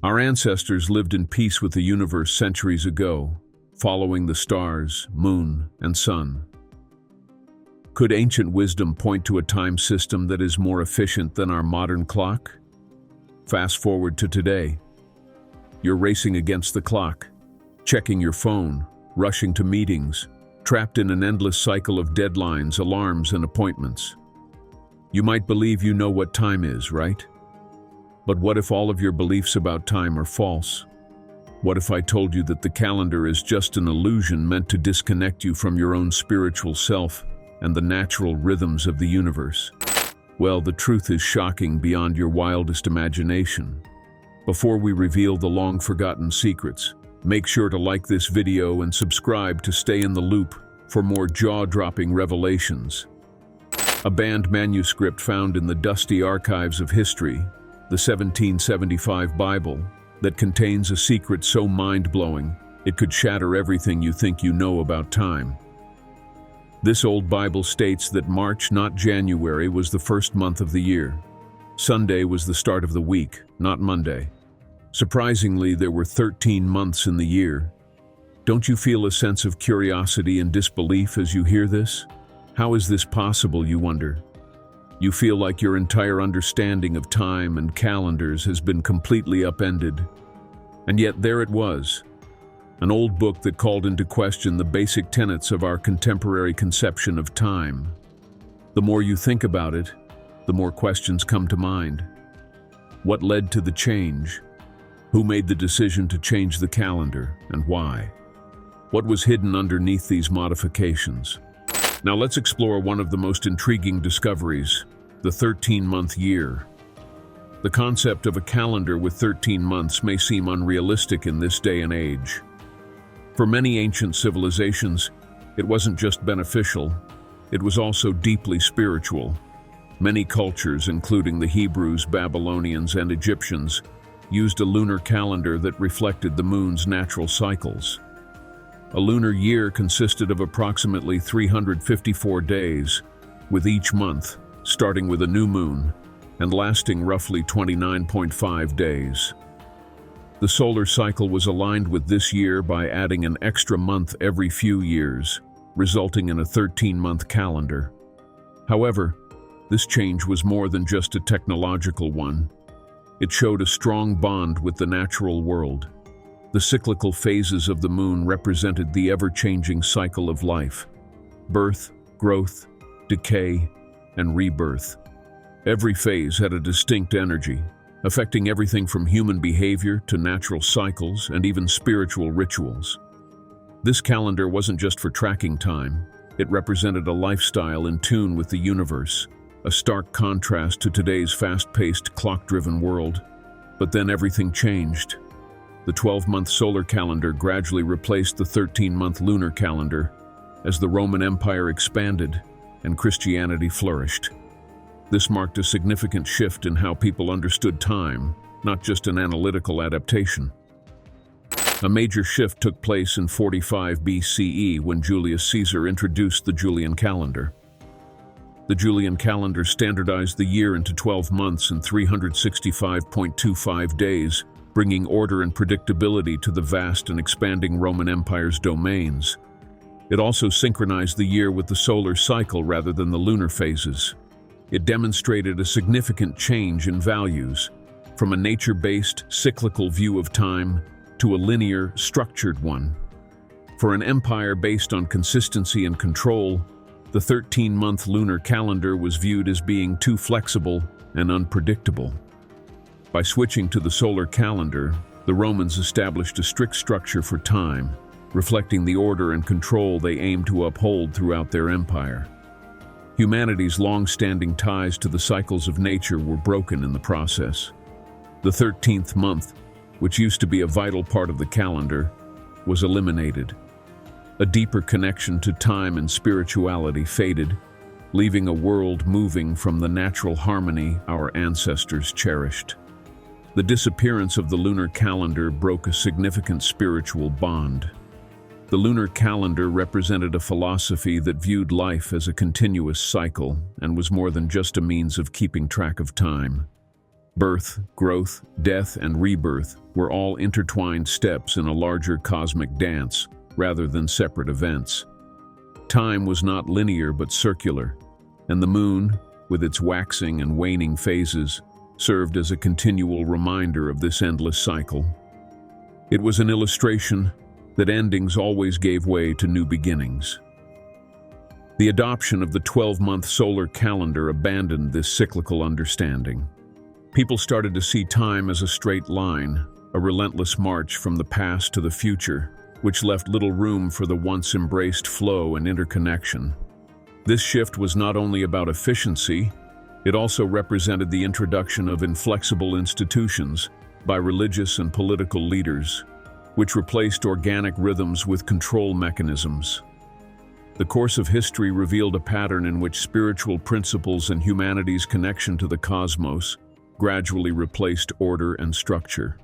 Our ancestors lived in peace with the universe centuries ago, following the stars, moon, and sun. Could ancient wisdom point to a time system that is more efficient than our modern clock? Fast forward to today. You're racing against the clock, checking your phone, rushing to meetings, trapped in an endless cycle of deadlines, alarms, and appointments. You might believe you know what time is, right? But what if all of your beliefs about time are false? What if I told you that the calendar is just an illusion meant to disconnect you from your own spiritual self and the natural rhythms of the universe? Well, the truth is shocking beyond your wildest imagination. Before we reveal the long-forgotten secrets, make sure to like this video and subscribe to stay in the loop for more jaw-dropping revelations. A banned manuscript found in the dusty archives of history, the 1775 Bible, that contains a secret so mind-blowing it could shatter everything you think you know about time. This old Bible states that March, not January, was the first month of the year. Sunday was the start of the week, not Monday. Surprisingly, there were 13 months in the year. Don't you feel a sense of curiosity and disbelief as you hear this? How is this possible, you wonder? You feel like your entire understanding of time and calendars has been completely upended. And yet there it was, an old book that called into question the basic tenets of our contemporary conception of time. The more you think about it, the more questions come to mind. What led to the change? Who made the decision to change the calendar, and why? What was hidden underneath these modifications? Now let's explore one of the most intriguing discoveries, the 13-month year. The concept of a calendar with 13 months may seem unrealistic in this day and age. For many ancient civilizations, it wasn't just beneficial, it was also deeply spiritual. Many cultures, including the Hebrews, Babylonians, and Egyptians, used a lunar calendar that reflected the moon's natural cycles. A lunar year consisted of approximately 354 days, with each month starting with a new moon and lasting roughly 29.5 days. The solar cycle was aligned with this year by adding an extra month every few years, resulting in a 13-month calendar. However, this change was more than just a technological one. It showed a strong bond with the natural world. The cyclical phases of the moon represented the ever-changing cycle of life: birth, growth, decay, and rebirth. Every phase had a distinct energy, affecting everything from human behavior to natural cycles and even spiritual rituals. This calendar wasn't just for tracking time, it represented a lifestyle in tune with the universe, a stark contrast to today's fast-paced, clock-driven world. But then everything changed. The 12-month solar calendar gradually replaced the 13-month lunar calendar as the Roman Empire expanded and Christianity flourished. This marked a significant shift in how people understood time, not just an analytical adaptation. A major shift took place in 45 BCE when Julius Caesar introduced the Julian calendar. The Julian calendar standardized the year into 12 months and 365.25 days, bringing order and predictability to the vast and expanding Roman Empire's domains. It also synchronized the year with the solar cycle rather than the lunar phases. It demonstrated a significant change in values, from a nature-based, cyclical view of time to a linear, structured one. For an empire based on consistency and control, the 13-month lunar calendar was viewed as being too flexible and unpredictable. By switching to the solar calendar, the Romans established a strict structure for time, reflecting the order and control they aimed to uphold throughout their empire. Humanity's long-standing ties to the cycles of nature were broken in the process. The 13th month, which used to be a vital part of the calendar, was eliminated. A deeper connection to time and spirituality faded, leaving a world moving from the natural harmony our ancestors cherished. The disappearance of the lunar calendar broke a significant spiritual bond. The lunar calendar represented a philosophy that viewed life as a continuous cycle and was more than just a means of keeping track of time. Birth, growth, death, and rebirth were all intertwined steps in a larger cosmic dance, rather than separate events. Time was not linear but circular, and the moon, with its waxing and waning phases, served as a continual reminder of this endless cycle. It was an illustration that endings always gave way to new beginnings. The adoption of the 12-month solar calendar abandoned this cyclical understanding. People started to see time as a straight line, a relentless march from the past to the future, which left little room for the once embraced flow and interconnection. This shift was not only about efficiency, it also represented the introduction of inflexible institutions by religious and political leaders, which replaced organic rhythms with control mechanisms. The course of history revealed a pattern in which spiritual principles and humanity's connection to the cosmos gradually replaced order and structure.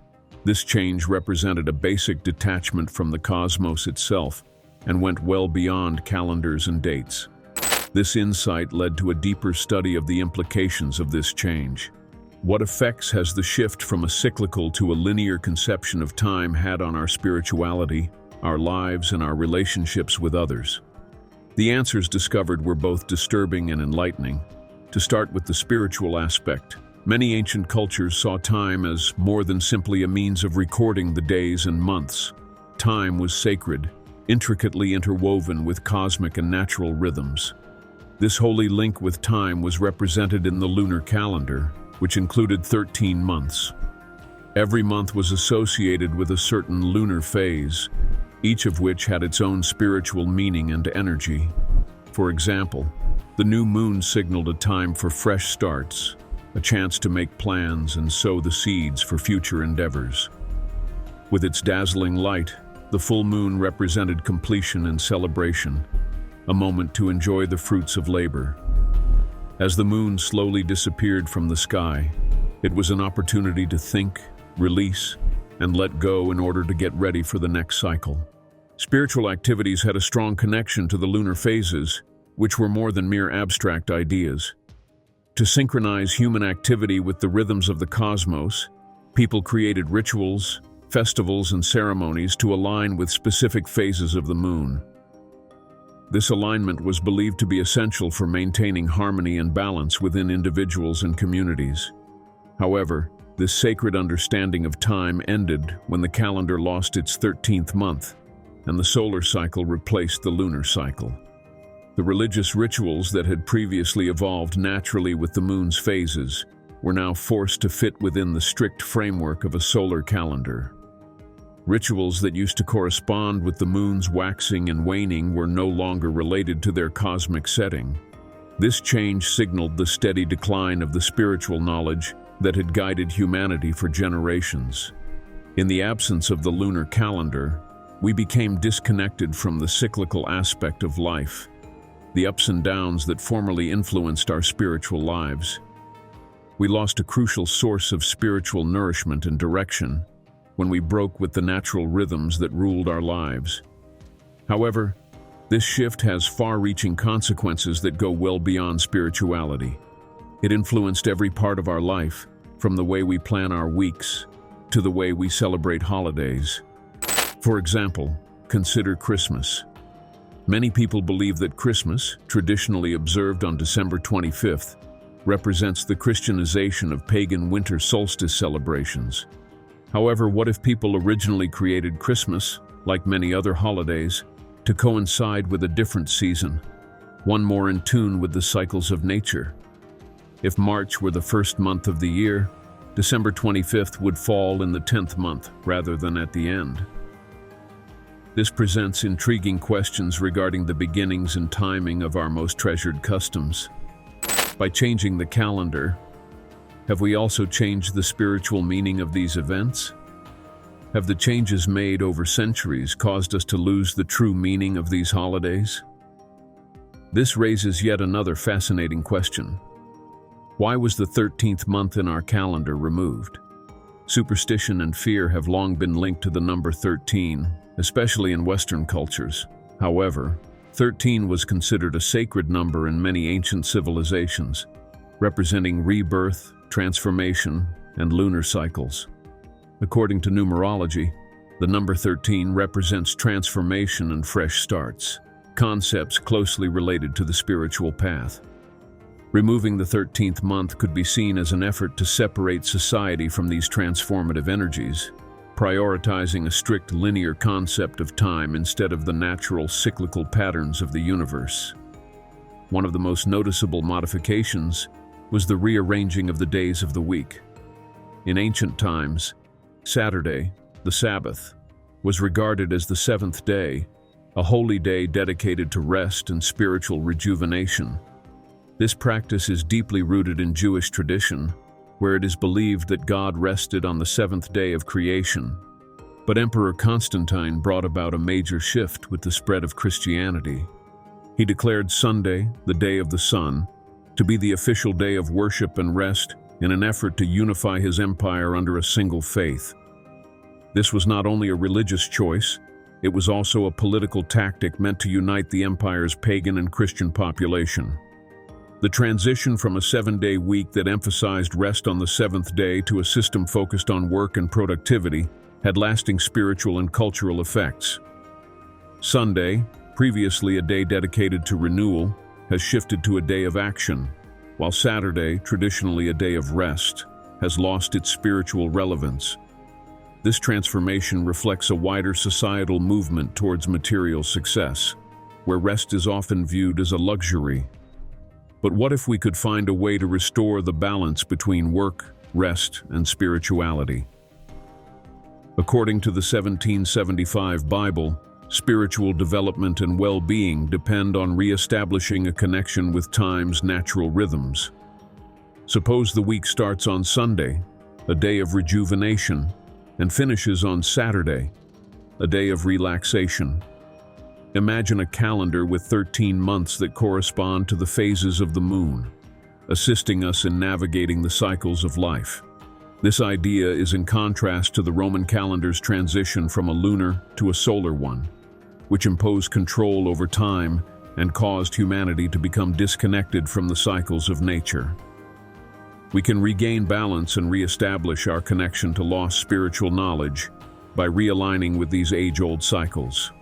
This change represented a basic detachment from the cosmos itself and went well beyond calendars and dates. This insight led to a deeper study of the implications of this change. What effects has the shift from a cyclical to a linear conception of time had on our spirituality, our lives, and our relationships with others? The answers discovered were both disturbing and enlightening. To start with the spiritual aspect, many ancient cultures saw time as more than simply a means of recording the days and months. Time was sacred, intricately interwoven with cosmic and natural rhythms. This holy link with time was represented in the lunar calendar, which included 13 months. Every month was associated with a certain lunar phase, each of which had its own spiritual meaning and energy. For example, the new moon signaled a time for fresh starts, a chance to make plans and sow the seeds for future endeavors. With its dazzling light, the full moon represented completion and celebration, a moment to enjoy the fruits of labor. As the moon slowly disappeared from the sky, it was an opportunity to think, release, and let go in order to get ready for the next cycle. Spiritual activities had a strong connection to the lunar phases, which were more than mere abstract ideas. To synchronize human activity with the rhythms of the cosmos, people created rituals, festivals, and ceremonies to align with specific phases of the moon. This alignment was believed to be essential for maintaining harmony and balance within individuals and communities. However, this sacred understanding of time ended when the calendar lost its 13th month, and the solar cycle replaced the lunar cycle. The religious rituals that had previously evolved naturally with the moon's phases were now forced to fit within the strict framework of a solar calendar. Rituals that used to correspond with the moon's waxing and waning were no longer related to their cosmic setting. This change signaled the steady decline of the spiritual knowledge that had guided humanity for generations. In the absence of the lunar calendar, we became disconnected from the cyclical aspect of life, the ups and downs that formerly influenced our spiritual lives. We lost a crucial source of spiritual nourishment and direction when we broke with the natural rhythms that ruled our lives. However, this shift has far-reaching consequences that go well beyond spirituality. It influenced every part of our life, from the way we plan our weeks to the way we celebrate holidays. For example, consider Christmas. Many people believe that Christmas, traditionally observed on December 25th, represents the Christianization of pagan winter solstice celebrations. However, what if people originally created Christmas, like many other holidays, to coincide with a different season, one more in tune with the cycles of nature? If March were the first month of the year, December 25th would fall in the 10th month rather than at the end. This presents intriguing questions regarding the beginnings and timing of our most treasured customs. By changing the calendar, have we also changed the spiritual meaning of these events? Have the changes made over centuries caused us to lose the true meaning of these holidays? This raises yet another fascinating question. Why was the 13th month in our calendar removed? Superstition and fear have long been linked to the number 13, especially in Western cultures. However, 13 was considered a sacred number in many ancient civilizations, representing rebirth, transformation, and lunar cycles. According to numerology, the number 13 represents transformation and fresh starts, concepts closely related to the spiritual path. Removing the 13th month could be seen as an effort to separate society from these transformative energies, prioritizing a strict linear concept of time instead of the natural cyclical patterns of the universe. One of the most noticeable modifications was the rearranging of the days of the week. In ancient times, Saturday, the Sabbath, was regarded as the seventh day, a holy day dedicated to rest and spiritual rejuvenation. This practice is deeply rooted in Jewish tradition, where it is believed that God rested on the seventh day of creation. But Emperor Constantine brought about a major shift with the spread of Christianity. He declared Sunday, the day of the sun, to be the official day of worship and rest in an effort to unify his empire under a single faith. This was not only a religious choice, it was also a political tactic meant to unite the empire's pagan and Christian population. The transition from a 7-day week that emphasized rest on the seventh day to a system focused on work and productivity had lasting spiritual and cultural effects. Sunday, previously a day dedicated to renewal, has shifted to a day of action, while Saturday, traditionally a day of rest, has lost its spiritual relevance. This transformation reflects a wider societal movement towards material success, where rest is often viewed as a luxury. But what if we could find a way to restore the balance between work, rest, and spirituality? According to the 1775 Bible, spiritual development and well-being depend on re-establishing a connection with time's natural rhythms. Suppose the week starts on Sunday, a day of rejuvenation, and finishes on Saturday, a day of relaxation. Imagine a calendar with 13 months that correspond to the phases of the moon, assisting us in navigating the cycles of life. This idea is in contrast to the Roman calendar's transition from a lunar to a solar one, which imposed control over time and caused humanity to become disconnected from the cycles of nature. We can regain balance and re-establish our connection to lost spiritual knowledge by realigning with these age-old cycles.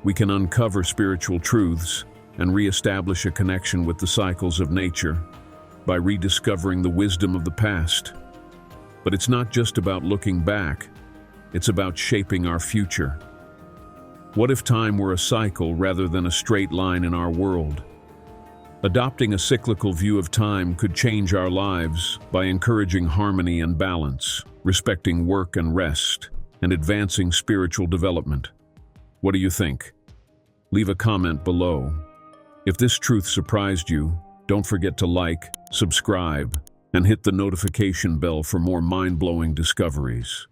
We can uncover spiritual truths and re-establish a connection with the cycles of nature by rediscovering the wisdom of the past. But it's not just about looking back, it's about shaping our future. What if time were a cycle rather than a straight line in our world? Adopting a cyclical view of time could change our lives by encouraging harmony and balance, respecting work and rest, and advancing spiritual development. What do you think? Leave a comment below. If this truth surprised you, don't forget to like, subscribe, and hit the notification bell for more mind-blowing discoveries.